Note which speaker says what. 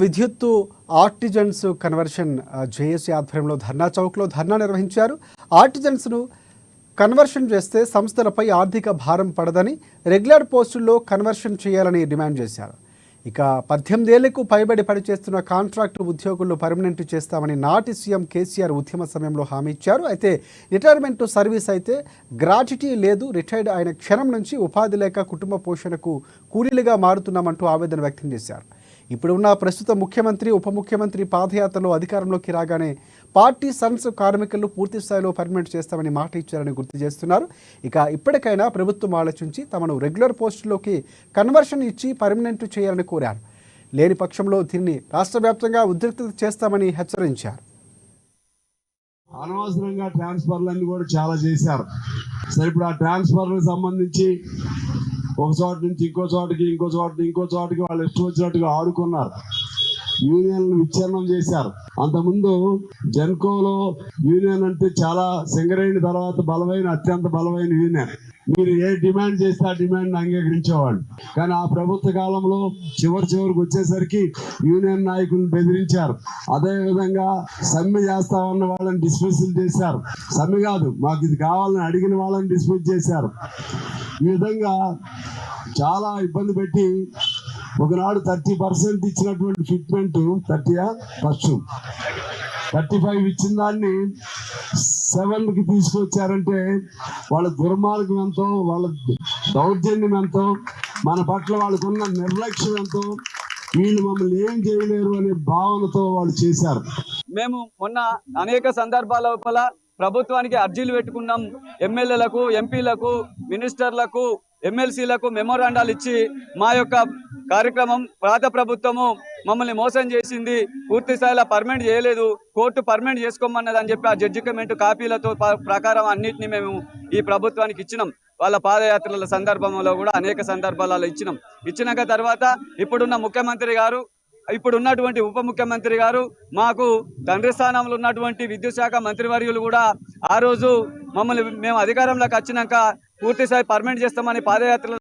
Speaker 1: విద్యుత్తు artisans conversion JAC ఆధ్వర్యంలో ధర్నా చౌక్లో ధర్నా నిర్వహించారు. ఆర్టిజన్స్ను కన్వర్షన్ చేస్తే సంస్థలపై ఆర్థిక భారం పడదని, రెగ్యులర్ పోస్టుల్లో కన్వర్షన్ చేయాలని డిమాండ్ చేశారు. ఇక 18 ఏళ్లకు పైబడి పనిచేస్తున్న కాంట్రాక్టు ఉద్యోగులు పర్మనెంట్ చేస్తామని నాటి సీఎం కేసీఆర్ ఉద్యమ సమయంలో హామీ ఇచ్చారు. అయితే రిటైర్మెంట్ సర్వీస్ అయితే గ్రాట్యుటీ లేదు. రిటైర్డ్ అయిన క్షణం నుంచి ఉపాధి లేక కుటుంబ పోషణకు కూలీలుగా మారుతున్నామంటూ ఆవేదన వ్యక్తం చేశారు. ఇప్పుడున్న ప్రస్తుత ముఖ్యమంత్రి, ఉప ముఖ్యమంత్రి పాదయాత్రలో అధికారంలోకి రాగానే పార్టీ సన్స్ కార్మికులు పూర్తి స్థాయిలో పర్మనెంట్ చేస్తామని మాట ఇచ్చారని గుర్తు చేస్తున్నారు. ఇక ఇప్పటికైనా ప్రభుత్వం ఆలోచించి తమను రెగ్యులర్ పోస్టులోకి కన్వర్షన్ ఇచ్చి పర్మనెంట్ చేయాలని కోరారు. లేని పక్షంలో దీన్ని రాష్ట్ర వ్యాప్తంగా ఉద్రిక్తత చేస్తామని హెచ్చరించారు.
Speaker 2: అనవసరంగా ట్రాన్స్ఫర్లన్నీ కూడా చాలా చేశారు. సరే, ఇప్పుడు ఆ ట్రాన్స్ఫర్లకు సంబంధించి ఒక చోట నుంచి ఇంకో చోటకి వాళ్ళు ఇష్టం వచ్చినట్టుగా ఆడుకున్నారు. యూనియన్లు విచ్ఛిన్నం చేశారు. అంతకుముందు జెన్కోలో యూనియన్ అంటే చాలా సింగరేణి తర్వాత అత్యంత బలమైన యూనియన్. మీరు ఏ డిమాండ్ చేస్తే ఆ డిమాండ్ అంగీకరించేవాళ్ళు. కానీ ఆ ప్రభుత్వ కాలంలో చివరికి వచ్చేసరికి యూనియన్ నాయకులను బెదిరించారు. అదే విధంగా సమ్మె చేస్తా ఉన్న వాళ్ళని డిస్మిస్ చేశారు. సమ్మె కాదు, మాకు ఇది కావాలని అడిగిన వాళ్ళని డిస్మిస్ చేశారు. ఈ విధంగా చాలా ఇబ్బంది పెట్టి ఒకనాడు 30% ఇచ్చినటువంటి ఫిట్మెంట్ 35 ఇచ్చిన దాన్ని 7కి తీసుకొచ్చారంటే వాళ్ళ దుర్మార్గం ఎంతో, వాళ్ళ దౌర్జన్యం ఎంతో, మన పట్ల వాళ్ళకున్న నిర్లక్ష్యం ఎంతో, వీళ్ళు మమ్మల్ని ఏం చేయలేరు అనే భావనతో వాళ్ళు చేశారు.
Speaker 3: మేము మొన్న అనేక సందర్భాల లోపల ప్రభుత్వానికి అర్జీలు పెట్టుకున్నాం. ఎమ్మెల్యేలకు, ఎంపీలకు, మినిస్టర్లకు, ఎమ్మెల్సీలకు మెమోరాండాలు ఇచ్చి మా యొక్క కార్యక్రమం పాత ప్రభుత్వము మమ్మల్ని మోసం చేసింది, పూర్తి స్థాయిలో పర్మనెంట్ చేయలేదు, కోర్టు పర్మనెంట్ చేసుకోమన్నది అని చెప్పి ఆ జడ్జిమెంట్ కాపీలతో ప్రకారం అన్నింటినీ మేము ఈ ప్రభుత్వానికి ఇచ్చినాం. వాళ్ళ పాదయాత్రల సందర్భంలో కూడా అనేక సందర్భాలలో ఇచ్చినాక తర్వాత ఇప్పుడున్నటువంటి ఉప ముఖ్యమంత్రి గారు మాకు తండ్రి స్థానంలో ఉన్నటువంటి విద్యుత్ శాఖ మంత్రివర్యులు కూడా ఆ రోజు మేము అధికారంలోకి వచ్చినాక పూర్తి స్థాయి పర్మనెంట్ చేస్తామని పాదయాత్రలో